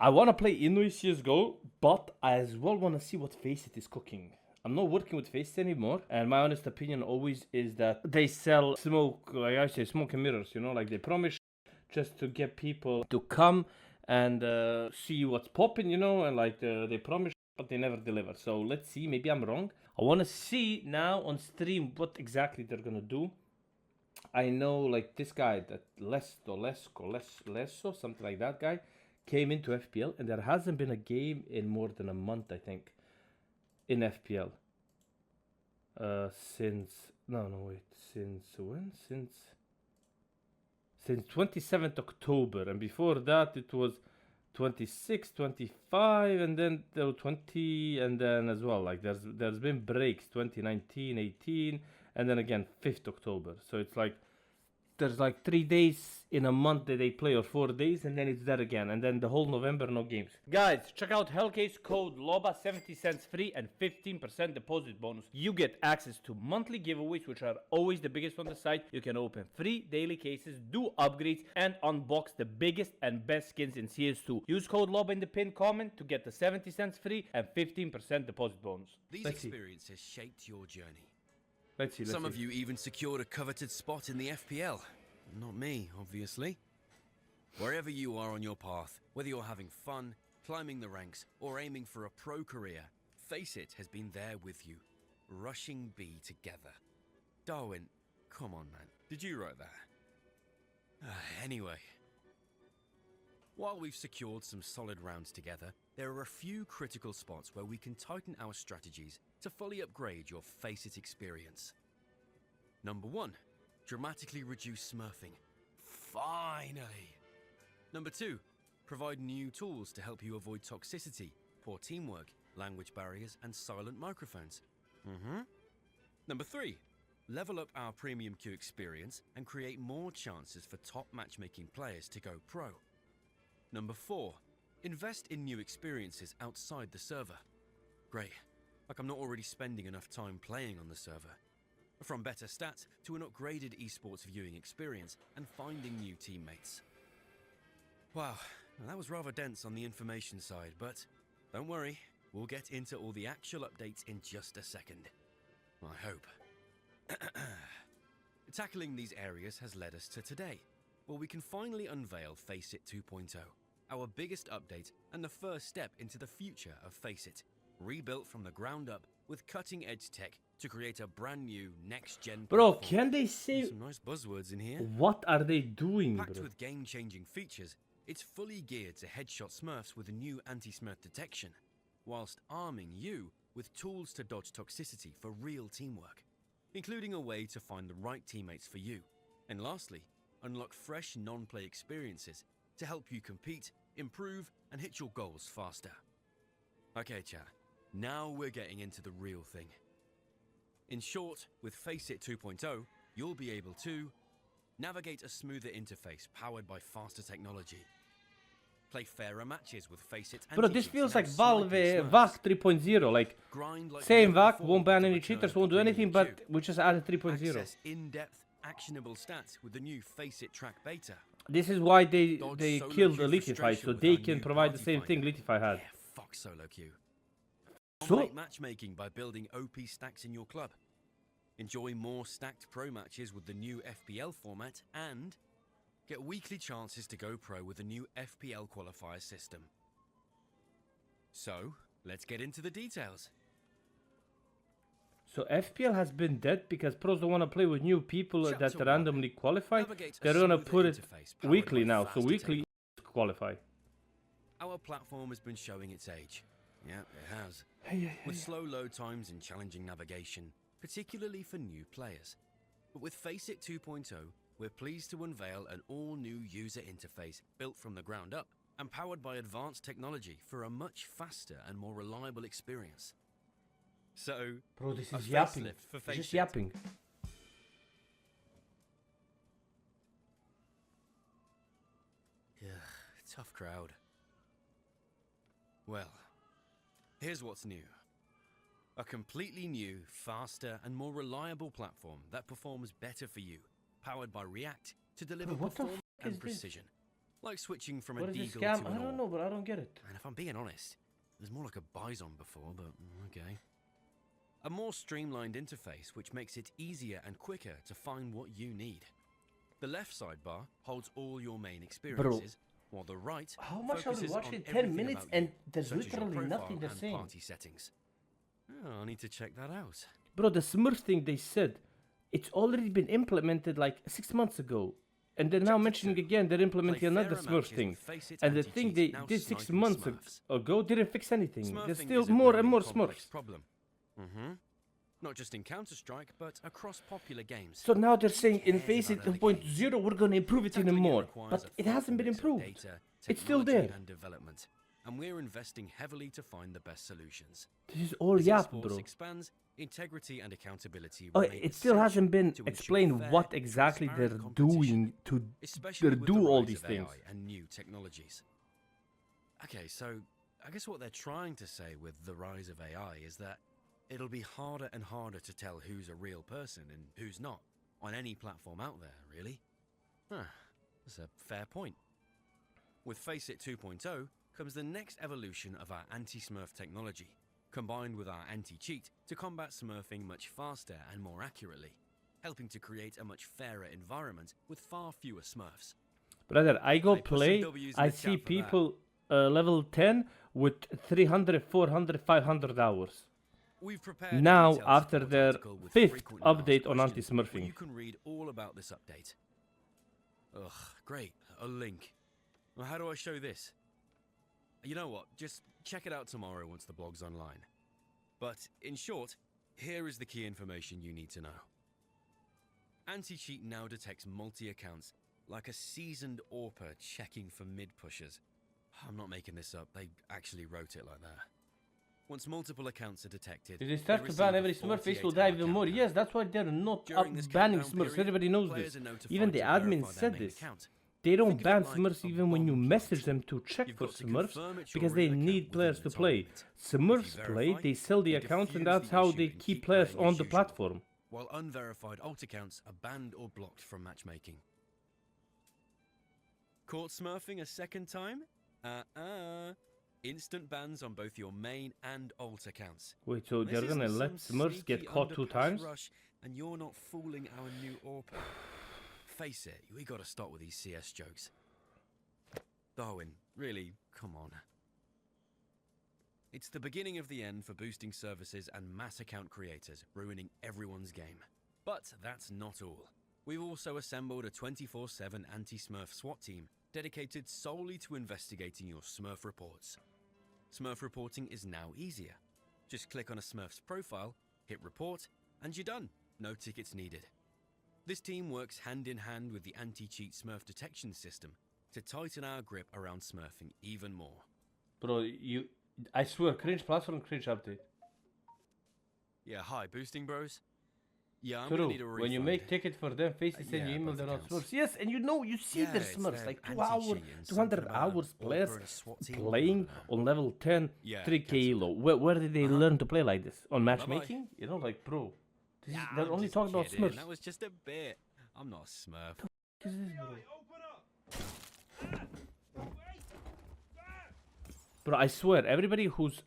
I want to play Inui CSGO, but I as well want to see what Faceit is cooking. I'm not working with Faceit anymore, and my honest opinion always is that they sell smoke, like I say, smoke and mirrors, you know, like they promise just to get people to come and see what's popping, you know, and like they promise, but they never deliver. So let's see, maybe I'm wrong. I want to see now on stream what exactly they're gonna do. I know like this guy, that Lesso, something like that guy, came into FPL, and there hasn't been a game in more than a month, I think, in FPL. Since when? Since 27th October, and before that it was 26, 25, and then there were 20, and then as well, like there's been breaks, 2019, 18, and then again 5th October. So it's like there's like 3 days in a month that they play, or 4 days, and then it's there again, and then the whole November no games. Guys, check out Hellcase, code Loba, 70 cents free and 15% deposit bonus. You get access to monthly giveaways, which are always the biggest on the site. You can open free daily cases, do upgrades, and unbox the biggest and best skins in CS2. Use code Loba in the pinned comment to get the 70 cents free and 15% deposit bonus. These experiences shaped your journey. Let's see. Some of you even secured a coveted spot in the FPL. Not me, obviously. Wherever you are on your path, whether you're having fun, climbing the ranks, or aiming for a pro career, Faceit has been there with you, rushing B together. Darwin, come on, man. Did you write that? Anyway. While we've secured some solid rounds together, there are a few critical spots where we can tighten our strategies to fully upgrade your Faceit experience. Number 1, dramatically reduce smurfing. Finally! Number 2, provide new tools to help you avoid toxicity, poor teamwork, language barriers, and silent microphones. Number 3, level up our premium queue experience and create more chances for top matchmaking players to go pro. Number 4, invest in new experiences outside the server. Great, like I'm not already spending enough time playing on the server. From better stats to an upgraded esports viewing experience and finding new teammates. Wow, that was rather dense on the information side, but don't worry, we'll get into all the actual updates in just a second. I hope. Tackling these areas has led us to today, where we can finally unveil Faceit 2.0, our biggest update and the first step into the future of Faceit, rebuilt from the ground up with cutting-edge tech to create a brand new next-gen. Bro, can they say some nice buzzwords in here? What are they doing, Packed bro? with game-changing features, it's fully geared to headshot smurfs with a new anti-smurf detection, whilst arming you with tools to dodge toxicity for real teamwork, including a way to find the right teammates for you. And lastly, unlock fresh non-play experiences to help you compete, improve, and hit your goals faster. Okay, chat, now we're getting into the real thing. In short, with Faceit 2.0, you'll be able to navigate a smoother interface powered by faster technology, play fairer matches with Faceit. Bro, this feels like Valve VAC 3.0, like same VAC, won't ban any cheaters, won't do anything, but we just added 3.0. Access in-depth, actionable stats with the new Faceit Track Beta. This is why they killed the Litify, so they can provide the same thing Litify had. Yeah, fuck solo queue. So Dominate matchmaking by building OP stacks in your club. Enjoy more stacked pro matches with the new FPL format, and get weekly chances to go pro with the new FPL qualifier system. So, let's get into the details. So FPL has been dead because pros don't want to play with new people Chapter that randomly qualify. Navigate a They're gonna smoother put it interface powered weekly by now, so faster weekly qualify. Our platform has been showing its age. Yeah, it has. With slow load times and challenging navigation, particularly for new players. But with Faceit 2.0, we're pleased to unveil an all-new user interface built from the ground up and powered by advanced technology for a much faster and more reliable experience. So, Bro, this a is yapping. facelift for It's just Faceit. yapping. Yeah, tough crowd. Well, here's what's new. A completely new, faster, and more reliable platform that performs better for you, powered by React to deliver Bro, what the performance f*** is and this? precision. Like switching from What a is this deagle scam? to I an don't orb. know, but I don't get it. And if I'm being honest, it was more like a bison before, but okay. A more streamlined interface which makes it easier and quicker to find what you need. The left sidebar holds all your main experiences, while the right How much are we focuses watching? on 10 everything minutes about you, and there's such as your literally profile nothing they're and saying. party settings. Oh, I need to check that out. Bro, the Smurf thing they said, it's already been implemented like 6 months ago. And they're now Chapter mentioning 2. again they're implementing Play another fairer Smurf matches thing. with Faceit And the thing they anti-cheat, now did 6 sniping months Smurfs. ago didn't fix anything. There's Smurfing still is a more and growing more complex Smurfs. problem. Not just in Counter-Strike, but across popular games. So now they're saying in Cares Faceit about other games. 2.0 we're gonna improve it even Tackling more. requires But a it hasn't been thoughtful mix of improved. data, It's still technology, there. and development, and we're investing heavily to find the best solutions. This is all As yap, esports bro. expands, integrity and accountability Oh, remain it still hasn't been essential to ensure explained fair, what exactly they're transparent competition, doing to especially with do the all rise these of things. AI and new technologies. Okay, so I guess what they're trying to say with the rise of AI is that it'll be harder and harder to tell who's a real person and who's not on any platform out there, really. Huh, that's a fair point. With Faceit 2.0 comes the next evolution of our anti-smurf technology, combined with our anti-cheat to combat smurfing much faster and more accurately, helping to create a much fairer environment with far fewer smurfs. Brother, I go Hey, put some play, W's in I the see chat for that. people level 10 with 300, 400, 500 hours. We've prepared a Now, detailed after support their article with 5th frequently asked update on questions, where anti-smurfing. you can read all about this update. Ugh, great, a link. Well, how do I show this? You know what, just check it out tomorrow once the blog's online. But, in short, here is the key information you need to know. Anti-cheat now detects multi-accounts, like a seasoned AWPer checking for mid-pushers. I'm not making this up, they actually wrote it like that. Once multiple accounts are detected, If they start to receive ban a every Smurf, face will 48-hour die even more. countdown. Yes, that's why they're not During this banning countdown Smurfs. period, Everybody knows players this. are notified Even the to admin verify their said main this. account. They don't Think of it ban like Smurfs a even when you bomb message plant. them to check You've for got to Smurfs confirm it's your because they real account need within players the to time play. limit. Smurfs If you play, verify, they sell the they accounts, and defuse that's the how issue they and keep keep players playing on as the usual. platform. While unverified alt accounts are banned or blocked from matchmaking. Caught smurfing a second time? Instant bans on both your main and alt accounts. Wait, so This they're gonna isn't let some Smurfs get sneaky caught 2 underpass times? rush, and you're not fooling our new AWPer. Face it, we gotta stop with these CS jokes. Darwin, really, come on. It's the beginning of the end for boosting services and mass account creators, ruining everyone's game. But that's not all. We've also assembled a 24/7 anti-smurf SWAT team dedicated solely to investigating your smurf reports. Smurf reporting is now easier. Just click on a smurf's profile, hit report, and you're done. No tickets needed. This team works hand in hand with the anti-cheat smurf detection system to tighten our grip around smurfing even more. Bro, I swear, cringe platform, cringe update. Yeah, hi, boosting bros. Yeah, I'm gonna True. need a refund. When you make ticket for them, faces and you yeah, email both they're not accounts. Smurfs. Yes, and you know, you see Yeah, their it's Smurfs, their like 2 anti-cheat hours, and 200 something about hours an players AWPer and a SWAT team. playing on level 10, Yeah, 3k cancel low. Where did they learn to play like this? On Bye-bye. matchmaking? You know, like, bro, this is, Yeah, they're I'm only just talking about kidding. Smurfs. That was just a bit. I'm not a smurf. What is this, bro? Bro, I swear, everybody who's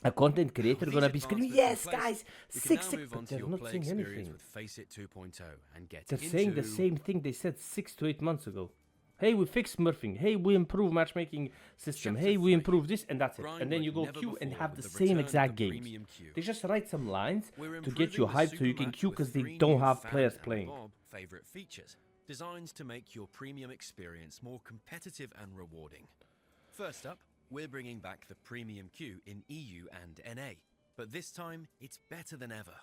a content creator With gonna these be screaming, advancements yes, in place, guys, we can 6, now 6, move on but to they're your not play saying experience anything. with Faceit 2.0 and get They're into... saying the same thing they said 6 to 8 months ago. Hey, we fixed smurfing. Hey, we improve matchmaking system. Chapter Hey, we 3. improve this, and that's it. Grind And then like you go never queue and before have with the the same return of exact the games. premium queue. They just write some lines We're to get you improving the hyped so you can super queue match because with they 3 don't new have fan players and playing. Bob favorite features, designed to make your premium experience more competitive and rewarding. First up, we're bringing back the premium queue in EU and NA, but this time it's better than ever.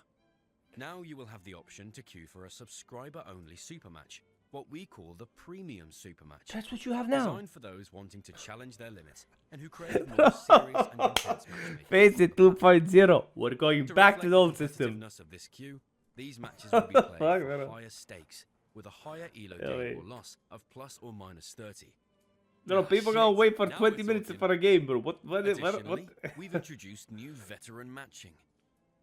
Now you will have the option to queue for a subscriber-only super match, what we call the premium super match. That's what you have now. Designed for those wanting to challenge their limits and who crave more serious and intense matchmaking. Faceit 2.0. We're going To back to reflect the old system. competitiveness of this queue, these matches will be played Fuck, for man. higher stakes, with a higher elo Yeah, gain wait. or loss of plus or minus 30. No, people gonna wait for 20 minutes for a game, bro. What? Additionally, we've introduced new veteran matching.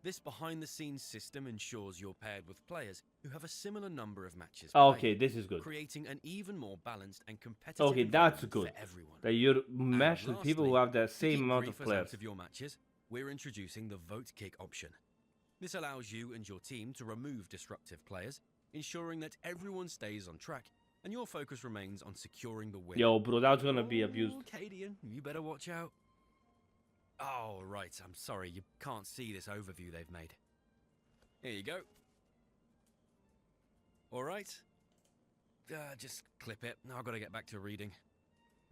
This behind-the-scenes system ensures you're paired with players who have a similar number of matches Okay, played, this is good. creating an even more balanced and competitive Okay, that's environment good. for everyone. That you're And matched with people who lastly, have the to same keep amount of griefers players. out of your matches, we're introducing the vote kick option. This allows you and your team to remove disruptive players, ensuring that everyone stays on track and your focus remains on securing the win. Yo, bro, that's gonna be abused. Cadian, you better watch out. Oh, right, I'm sorry, you can't see this overview they've made. Here you go. All right. Just clip it. Now I've got to get back to reading.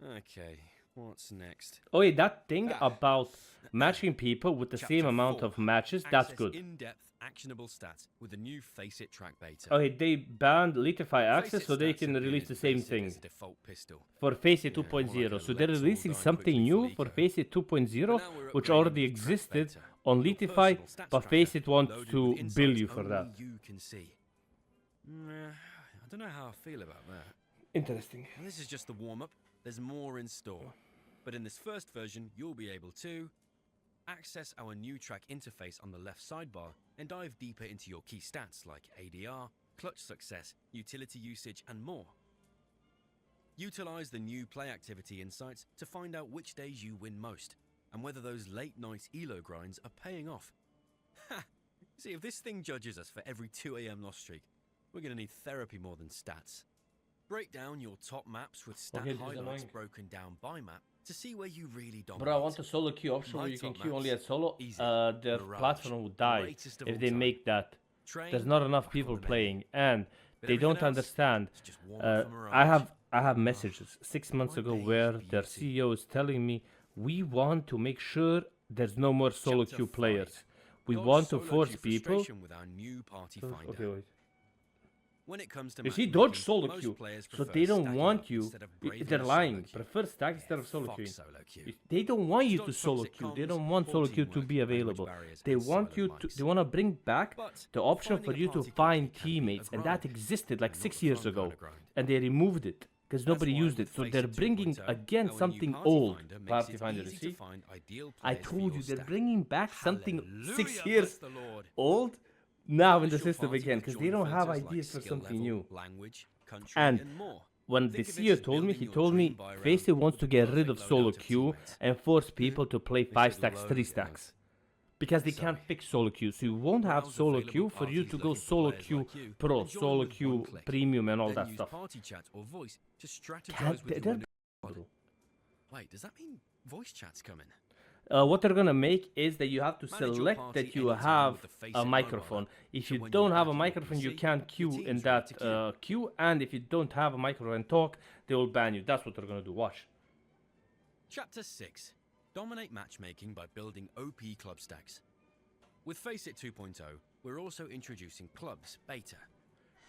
Okay, what's next? Oh, yeah, that thing about matching people with the Chapter same amount 4. of matches, that's Access good. in-depth, actionable stats with the new Faceit track beta. Okay, they banned Litify access Faceit so they stats can have been release the as same basic thing as a default pistol. for Faceit Yeah, 2.0. more like a So they're Lexol releasing dying something quickly new for for Eco. Faceit 2.0, But now we're which upgrading already with track existed beta. on Your Litify, personal stats but tracker, Faceit wants loaded to with bill insights you for that. only you can see. I don't know how I feel about that. Interesting. And this is just the warm-up. There's more in store. But in this first version, you'll be able to access our new track interface on the left sidebar and dive deeper into your key stats like ADR, clutch success, utility usage, and more. Utilize the new play activity insights to find out which days you win most and whether those late-night ELO grinds are paying off. Ha! See, if this thing judges us for every 2 AM loss streak, we're going to need therapy more than stats. Break down your top maps with stat Okay, this is highlights annoying. broken down by map to see where you really dominate. Bro, I want a solo queue option My where you can top queue only maps, at solo. easy. Their Mirage, platform would die greatest of if all they time. make that. Train, There's not enough back on people the menu. playing, and But they everything don't else, understand. it's just warm up for I have Mirage. messages 6 months my ago days where beauty. their CEO is telling me we want to make sure there's no more solo Chapter queue 5. players. We Dodge want to solo force queue people. frustration with our new party finder. Okay, wait. When it comes to You see, matchmaking, dodge solo most queue. players So prefer they don't stacking want up you. instead of braving They're a lying. solo queue. Prefer stack instead of solo Fuck queue. solo queue. They don't want you Dodge to solo toxic queue. They comms, don't want poor solo queue to teamwork, be language available. barriers, They and want you silent to. mics. They want to bring back But the option finding for a you to party find company can be a teammates, and that grind. existed like Not 6 a years fun ago, kind of grind. and they removed it because That's nobody why used with it. So Faceit they're bringing 2.0, again our new something party old. finder makes Party it finder, you easy see? to find ideal I players for told your you they're stack. bringing back something 6 Hallelujah, years bless the Lord. old now in Use the your system party again with because they join don't have filters like ideas for skill something level, new. language, country, And more. when the Think of it CEO as told me, building he your told me dream buy round Faceit wants with to the get rid perfect of solo loadout of queue teammates. and force people to play They 5 said stacks, 3 loads, stacks. Because they can't Sorry. fix solo queue. So you won't have Browse solo available queue for you parties to go looking for solo players queue like you, pro, and join solo with one queue click. premium and all Then that use stuff. party chat or voice to strategize Can't- with your they're new squad. bro. Wait, does that mean voice chat's coming? What they're gonna make is that you have to Manage your select party that you anytime have with the Faceit a mobile microphone. app. If So you when don't you're have a back at your microphone, you PC, can't your queue in team's ready that to queue. queue, and if you don't have a microphone and talk, they will ban you. That's what they're gonna do. Watch. Chapter 6. Dominate matchmaking by building OP club stacks. With Faceit 2.0, we're also introducing clubs beta.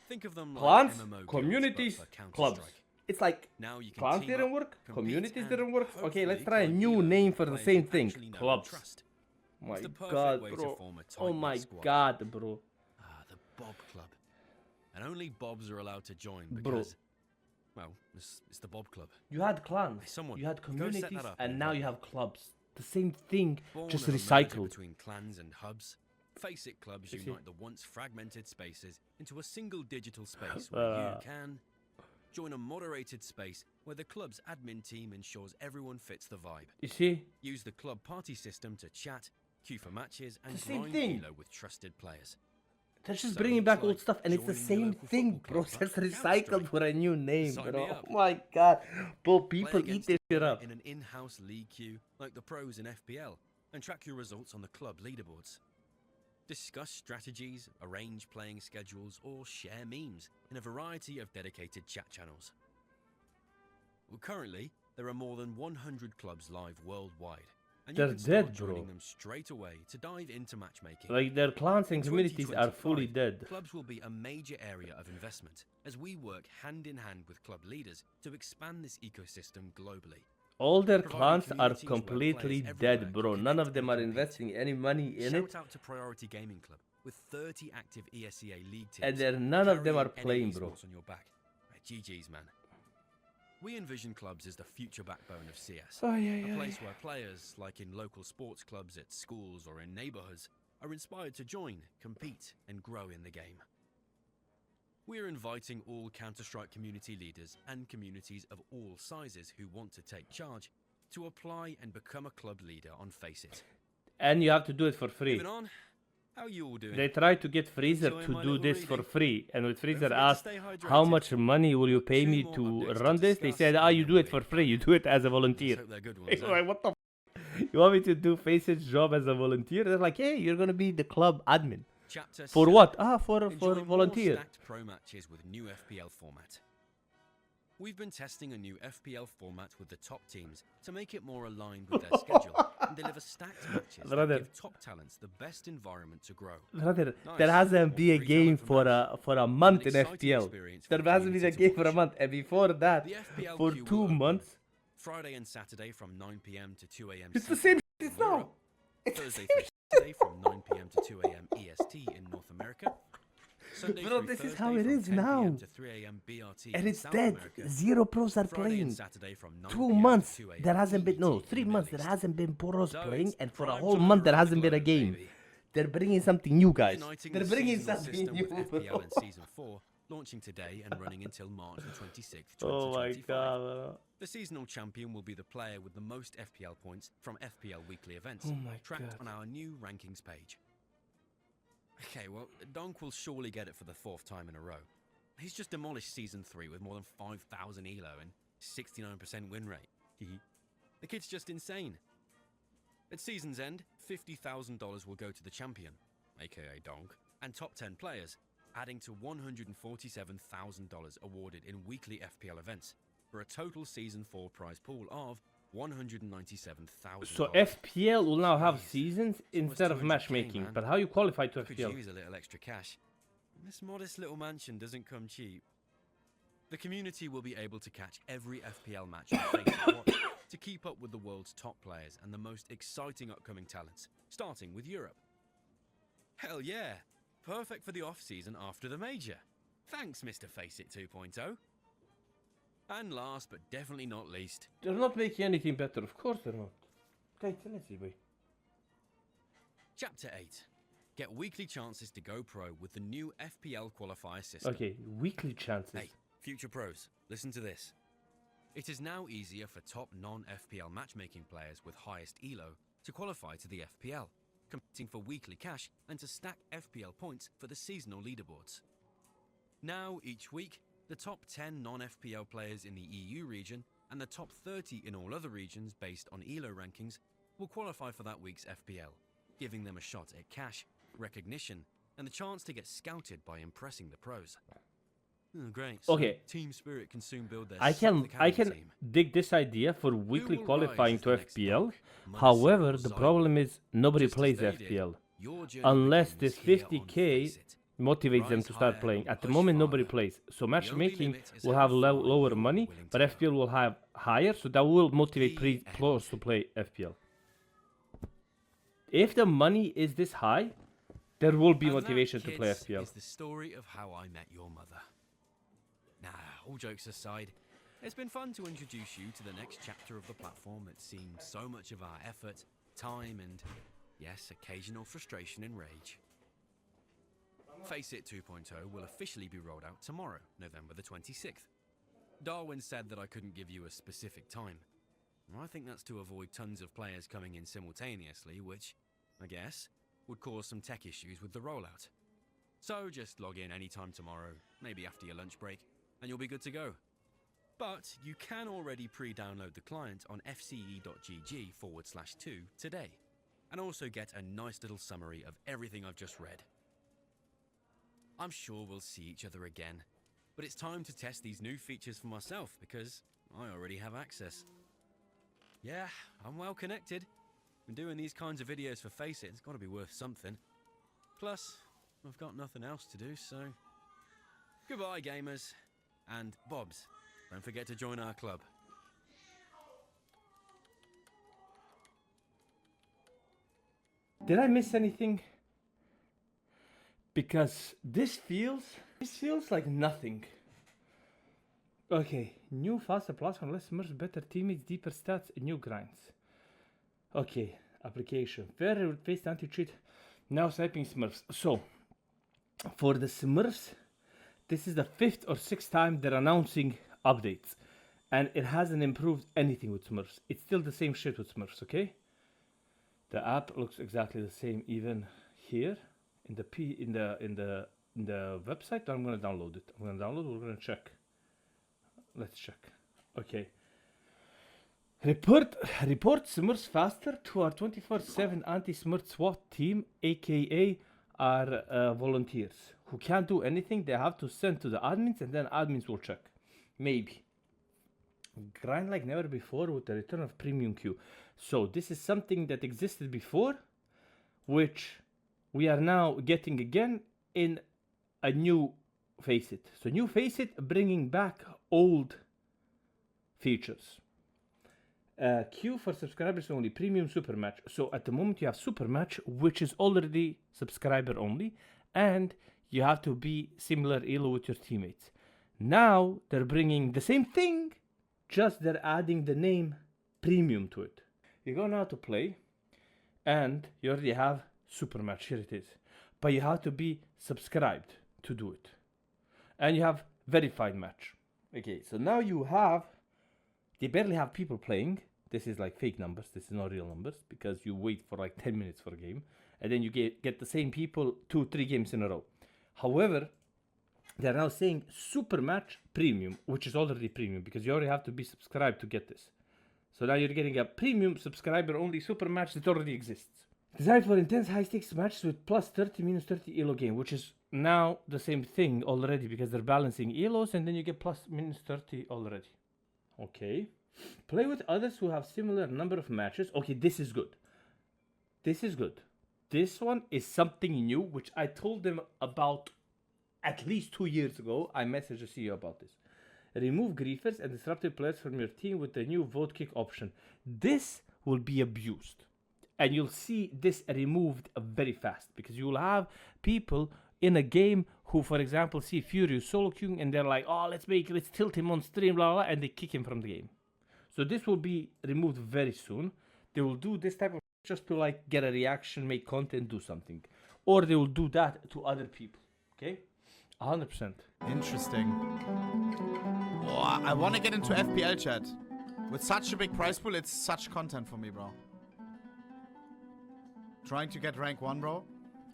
Think of them like Clans, MMO guilds, communities, but for clubs. Counter-Strike. It's like Now you can clans team didn't up, work, compete, communities and didn't work. Okay, let's hopefully try a climb new elo name with for the players same you thing. actually know and Clubs. trust. My the perfect God, way to bro. form a Oh tight-knit my squad. God, bro. The Bob Club. And only Bobs are allowed to join Bro. because, well, it's the Bob Club. You had clans, Hey, someone, you had go set communities, that up and and now invite you me. have clubs. The same thing, Born just of a merger recycled. between clans and hubs, Faceit clubs You see? unite the once fragmented spaces into a single digital space where you can join a moderated space where the club's admin team ensures everyone fits the vibe. You see? Use the club party system to chat, queue for matches, and the same grind thing. elo with trusted players. They're just So bringing it's back old like stuff, and it's the joining same local thing, football bro. club, Just but recycled Counter-Strike. for a new name, Sign bro. me up. Oh my God, bro. Play People eat against this each shit other up. in an in-house league queue like the pros in FPL, and track your results on the club leaderboards. Discuss strategies, arrange playing schedules, or share memes in a variety of dedicated chat channels. Well, currently, there are more than 100 clubs live worldwide, and you They're can start dead, joining bro. them straight away to dive into matchmaking. Like their clans and In communities are fully 2025, dead. Clubs will be a major area of investment as we work hand in hand with club leaders to expand this ecosystem globally. All their Providing clans are communities where completely players dead, everywhere bro. can None connect of them and are compete. investing any money in Shout it, out to Priority Gaming Club with 30 active ESEA league teams. and none of them are carrying playing, NA bro. esports on your back. GG's, man. We envision clubs as the future backbone of CS. Oh, A place where players, like in local sports clubs at schools or in neighborhoods, are inspired to join, compete, and grow in the game. We're inviting all Counter-Strike community leaders and communities of all sizes who want to take charge to apply and become a club leader on Faceit. And you have to do it for free. Moving on, how you all doing? They tried to get Freezer Enjoying to my do little this for reading? free, and when Freezer forget to asked stay how hydrated. much money will you pay Two me more to updates to run this, they discuss, said, and you then do it we'll for be free, you do it as a volunteer. Let's hope they're good ones, It's eh? like, what the you want me to do Faceit's job as a volunteer? They're like, hey, you're gonna be the club admin. Chapter For 7. what? For Enjoy more volunteer. stacked pro matches with new FPL format. We've been testing a new FPL format with the top teams to make it more aligned with their schedule and deliver stacked matches that Brother. give top talents the best environment to grow. Brother, Nice. there hasn't More been a free game talent for a month in exciting FPL. experience for There the hasn't been a community to game for a watch. month, and before that, The FPL for queue 2 will open months, Friday and Saturday from 9 p.m. to 2 a.m. it's the Central same in shit now. Europe, It's the Thursday same through Saturday from 9 p.m. to 2 a.m. EST in North America. Sunday Bro, through this is Thursday how it from is 10 now. p.m. to 3 a.m. BRT and in it's South dead. America. 0 pros are Friday and playing. Saturday from 9 2 p.m. months to 2 a.m. there hasn't been, no, ET 3 in the months Middle there East. hasn't been pros So playing, it's and for a prime whole time month there around the hasn't been a globe, game. baby. They're bringing something new, guys. Reuniting They're the bringing seasonal something system new. with FPL bro. in Season 4, launching today and running until March the 26th, 2025. Oh my god, bro. The seasonal champion will be the player with the most FPL points from FPL weekly events, Oh my tracked god. on our new rankings page. Okay, well, Donk will surely get it for the 4th time in a row. He's just demolished Season 3 with more than 5,000 elo and 69% win rate. The kid's just insane. At season's end, $50,000 will go to the champion, aka Donk, and top 10 players, adding to $147,000 awarded in weekly FPL events, for a total Season 4 prize pool of $197,000. So FPL will now have Jeez. seasons It's almost instead of 200K, matchmaking. man. But how you qualify to Could FPL? use a little extra cash. This modest little mansion doesn't come cheap. The community will be able to catch every FPL match on Facebook to keep up with the world's top players and the most exciting upcoming talents, starting with Europe. Hell yeah! Perfect for the off-season after the major. Thanks, Mr. Faceit 2.0. And last but definitely not least, They're not making anything better. Of course they're not. Okay, let's see, boy. Chapter 8. Get weekly chances to go pro with the new FPL qualifier system. Okay, weekly chances. Hey, future pros, listen to this. It is now easier for top non-FPL matchmaking players with highest elo to qualify to the FPL, competing for weekly cash and to stack FPL points for the seasonal leaderboards. Now, each week, the top 10 non-FPL players in the EU region and the top 30 in all other regions based on elo rankings will qualify for that week's FPL, giving them a shot at cash, recognition, and the chance to get scouted by impressing the pros. Oh, great. So Okay. Team Spirit can soon build their I can Academy team. dig this idea for weekly will qualifying rise to as the next FPL. Donk? Muncie However, or the Zymo? problem is nobody Just as plays they did, FPL. your journey Unless begins this here on 50k Faceit. motivates them Rise to start higher playing. and At the push moment, nobody farther. plays. So only matchmaking limit is will how have far lower you're money, willing but to FPL will have higher, so that will motivate The pros end. to play FPL. If the money is this high, there will be And motivation that, to play kids, FPL. is the story of how I met your mother. Nah, all jokes aside, it's been fun to introduce you to the next chapter of the platform that's seen so much of our effort, time, and, yes, occasional frustration and rage. Faceit 2.0 will officially be rolled out tomorrow, November the 26th. Darwin said that I couldn't give you a specific time. I think that's to avoid tons of players coming in simultaneously, which, I guess, would cause some tech issues with the rollout. So just log in anytime tomorrow, maybe after your lunch break, and you'll be good to go. But you can already pre-download the client on fce.gg/2 today, and also get a nice little summary of everything I've just read. I'm sure we'll see each other again, but it's time to test these new features for myself because I already have access. Yeah, I'm well connected. Been doing these kinds of videos for Faceit, it's got to be worth something. Plus, I've got nothing else to do, so... Goodbye, gamers. And Bobs, don't forget to join our club. Did I miss anything? Because this feels like nothing. Okay, new faster platform, less smurfs, better teammates, deeper stats, new grinds. Okay, application. Fair face anti-cheat. Now sniping Smurfs. So, for the Smurfs, this is the 5th or 6th time they're announcing updates. And it hasn't improved anything with Smurfs. It's still the same shit with Smurfs, okay? The app looks exactly the same even here in the website. I'm gonna download it. We're gonna check. Let's check. Okay. Report Smurfs faster to our 24/7 anti-smurf SWAT team, aka our volunteers, who can't do anything. They have to send to the admins, and then admins will check. Maybe. Grind like never before with the return of premium queue. So this is something that existed before, which we are now getting again in a new Faceit. So new Faceit bringing back old features. Queue for subscribers only, premium super match. So at the moment you have super match, which is already subscriber only, and you have to be similar elo with your teammates. Now they're bringing the same thing, just they're adding the name premium to it. You go now to play, and you already have super match. Here it is, but you have to be subscribed to do it, and you have verified match. Okay, so now you have. They barely have people playing. This is like fake numbers. This is not real numbers, because you wait for like 10 minutes for a game, and then you get the same people 2-3 games in a row. However, they're now saying super match premium, which is already premium because you already have to be subscribed to get this. So now you're getting a premium subscriber only super match that already exists. Designed for intense high stakes matches with plus 30, minus 30 elo game, which is now the same thing already because they're balancing elos, and then you get plus minus 30 already. Okay. Play with others who have similar number of matches. Okay, this is good. This is good. This one is something new, which I told them about at least 2 years ago. I messaged the CEO about this. Remove griefers and disruptive players from your team with the new vote kick option. This will be abused. And you'll see this removed very fast, because you will have people in a game who, for example, see Furious solo queuing and they're like, oh, let's tilt him on stream, blah, blah, and they kick him from the game. So this will be removed very soon. They will do this type of just to like get a reaction, make content, do something. Or they will do that to other people, okay? 100%. Interesting. Oh, I want to get into FPL chat. With such a big prize pool, it's such content for me, bro. Trying to get rank 1, bro.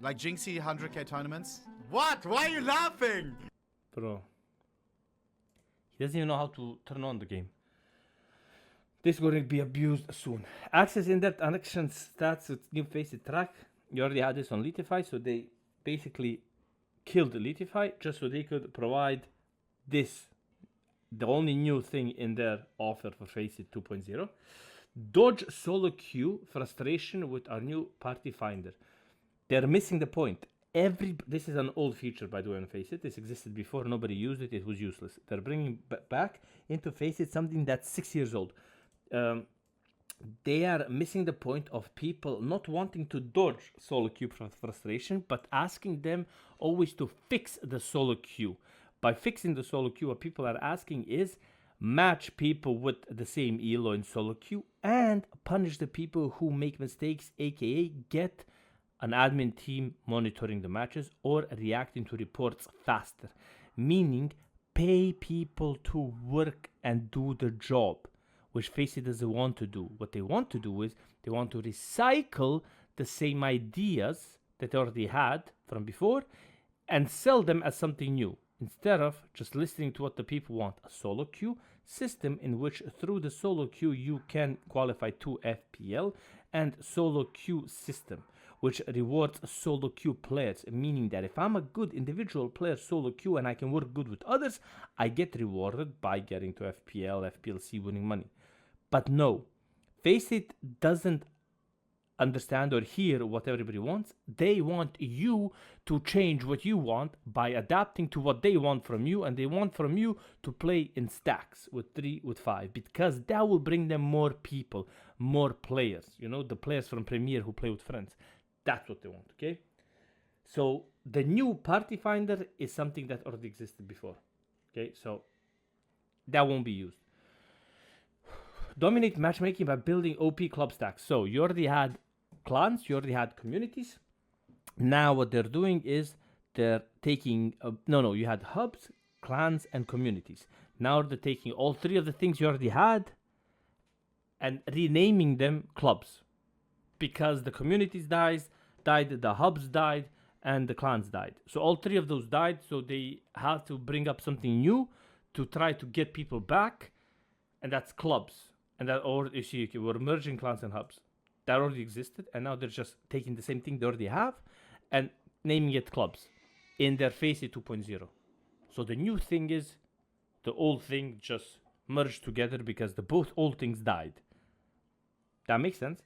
Like Jinxie 100k tournaments. What? Why are you laughing? Bro. He doesn't even know how to turn on the game. This is going to be abused soon. Access in-depth action stats with new Faceit track. You already had this on Letify, so they basically killed Letify just so they could provide this, the only new thing in their offer for Faceit 2.0. Dodge solo queue frustration with our new party finder. They're missing the point. This is an old feature, by the way, on Faceit. This existed before. Nobody used it. It was useless. They're bringing back into Faceit something that's 6 years old. They are missing the point of people not wanting to dodge solo queue frustration, but asking them always to fix the solo queue. By fixing the solo queue, what people are asking is match people with the same elo in solo queue and punish the people who make mistakes, aka get an admin team monitoring the matches or reacting to reports faster. Meaning pay people to work and do the job, which Faceit doesn't want to do. What they want to do is they want to recycle the same ideas that they already had from before and sell them as something new, instead of just listening to what the people want. A solo queue system in which through the solo queue you can qualify to FPL, and solo queue system which rewards solo queue players, meaning that if I'm a good individual player solo queue and I can work good with others, I get rewarded by getting to FPL, FPLC, winning money. But no, Faceit doesn't understand or hear what everybody wants. They want you to change what you want by adapting to what they want from you, and they want from you to play in stacks with 3, with 5, because that will bring them more people, more players, you know, the players from Premier who play with friends. That's what they want, okay? So the new party finder is something that already existed before, okay? So that won't be used. Dominate matchmaking by building OP club stacks. So you already had clans, you already had communities, Now what they're doing is they're taking you had hubs, clans, and communities. Now they're taking all three of the things you already had and renaming them clubs, because the communities died, the hubs died, and the clans died. So all three of those died. So they had to bring up something new to try to get people back, and that's clubs. And that, or you see, we're merging clans and hubs that already existed, and now they're just taking the same thing they already have and naming it clubs in their Faceit 2.0. So the new thing is the old thing just merged together because the both old things died. That makes sense.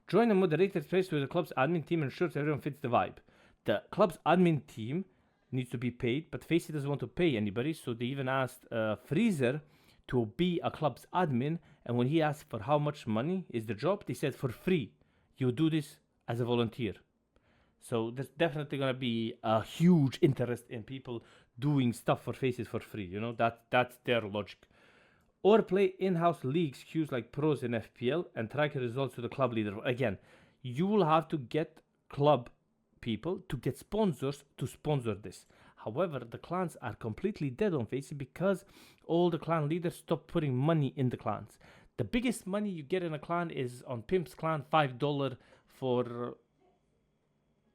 Join a moderator space where the club's admin team ensures everyone fits the vibe. The club's admin team needs to be paid, but Faceit doesn't want to pay anybody, so they even asked Freezer to be a club's admin, and when he asked for how much money is the job, they said for free. You do this as a volunteer. So there's definitely going to be a huge interest in people doing stuff for Faceit for free. You know, that's their logic. Or play in-house leagues queues like pros in FPL and track your results to the club leader. Again, you will have to get club people to get sponsors to sponsor this. However, the clans are completely dead on Faceit because all the clan leaders stopped putting money in the clans. The biggest money you get in a clan is on Pimp's clan, $5 for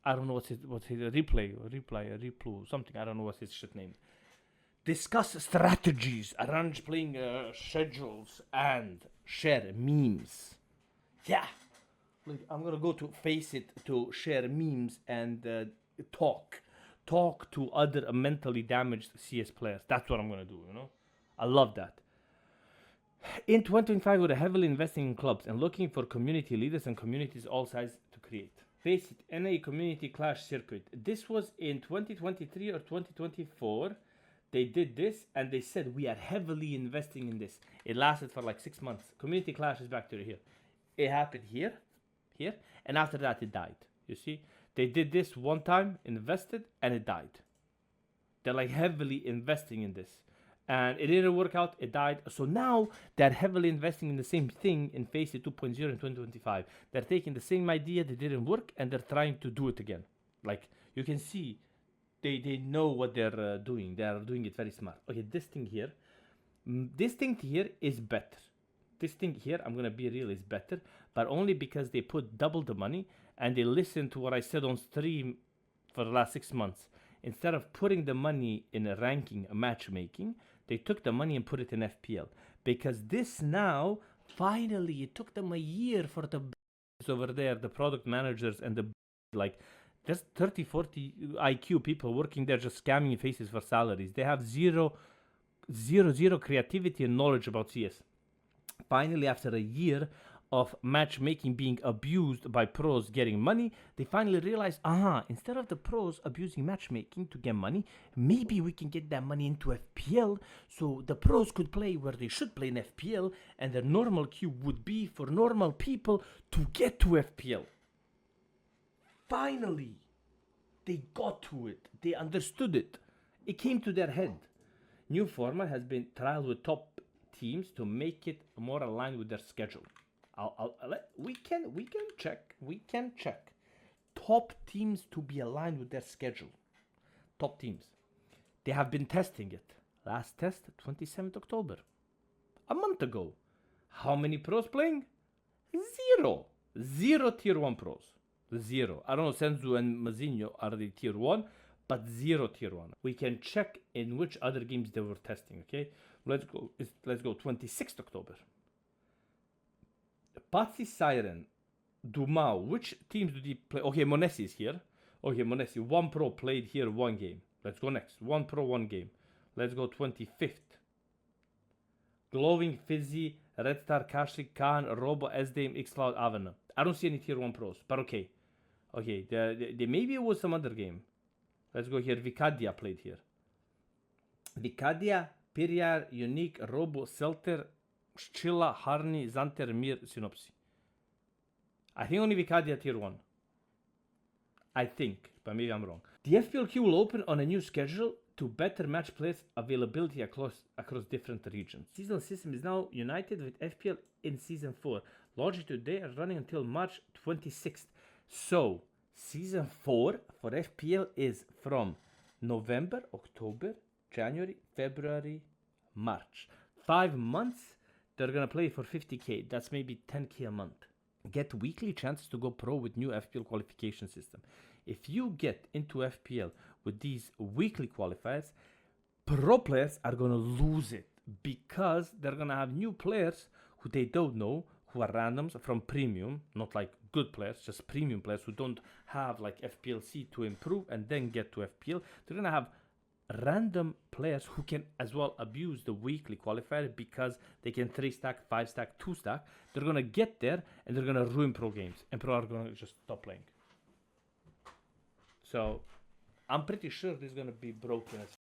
I don't know what's his replay, something. I don't know what's his shit name. Discuss strategies, arrange playing schedules, and share memes. Yeah, like I'm gonna go to Faceit to share memes and talk to other mentally damaged CS players. That's what I'm gonna do. You know, I love that. In 2025, we're heavily investing in clubs and looking for community leaders and communities all sizes to create. Faceit NA Community Clash Circuit. This was in 2023 or 2024. They did this and they said we are heavily investing in this. It lasted for like 6 months. Community Clash is back to here. It happened here, and after that it died. You see, they did this one time, invested, and it died. They're like heavily investing in this. And it didn't work out, it died. So now they're heavily investing in the same thing in Faceit 2.0 in 2025. They're taking the same idea that didn't work and they're trying to do it again. Like you can see, they know what they're doing. They are doing it very smart. Okay, this thing here is better. This thing here, I'm gonna be real, is better, but only because they put double the money and they listened to what I said on stream for the last 6 months. Instead of putting the money in a ranking, a matchmaking, they took the money and put it in FPL. Because this now, finally, it took them a year for the over there, the product managers and the like, there's 30, 40 IQ people working there just scamming faces for salaries. They have zero creativity and knowledge about CS. Finally, after a year of matchmaking being abused by pros getting money, they finally realized, instead of the pros abusing matchmaking to get money, maybe we can get that money into FPL, so the pros could play where they should play in FPL, and the normal queue would be for normal people to get to FPL. Finally, they got to it. They understood it. It came to their head. New format has been trialed with top teams to make it more aligned with their schedule. We can check top teams to be aligned with their schedule. Top teams. They have been testing it. Last test, 27th October. A month ago. How many pros playing? Zero tier 1 pros. Zero. I don't know, Senzu and Mazinho are the tier 1, but zero tier 1. We can check in which other games they were testing, okay? Let's go 26th October. Patsy Siren, Dumao, which teams did he play? Okay, Monesi is here. Okay, Monesi, 1 pro played here 1 game. Let's go next. 1 pro, 1 game. Let's go 25th. Glowing, Fizzy, Red Star, Kashi, Khan, Robo, SDM, Xcloud, Avena. I don't see any tier 1 pros, but okay. Okay, maybe it was some other game. Let's go here. Vicadia played here. Vicadia, Piriar, Unique, Robo, Selter, Chilla, Harni, Zanter, Mir, Synopsy. I think only Vicadia tier 1. I think, but maybe I'm wrong. The FPL queue will open on a new schedule to better match players availability across different regions. Seasonal system is now united with FPL in Season 4. Launching today and running until March 26th. So, Season 4 for FPL is from November, October, January, February, March. 5 months, they're gonna play for 50k. That's maybe 10k a month. Get weekly chances to go pro with new FPL qualification system. If you get into FPL with these weekly qualifiers, pro players are gonna lose it because they're gonna have new players who they don't know, who are randoms from premium, not like good players, just premium players who don't have like FPLC to improve and then get to FPL. They're gonna have random players who can as well abuse the weekly qualifier because they can 3-stack, 5-stack, 2-stack. They're gonna get there and they're gonna ruin pro games, and pro are gonna just stop playing. So I'm pretty sure this is gonna be broken as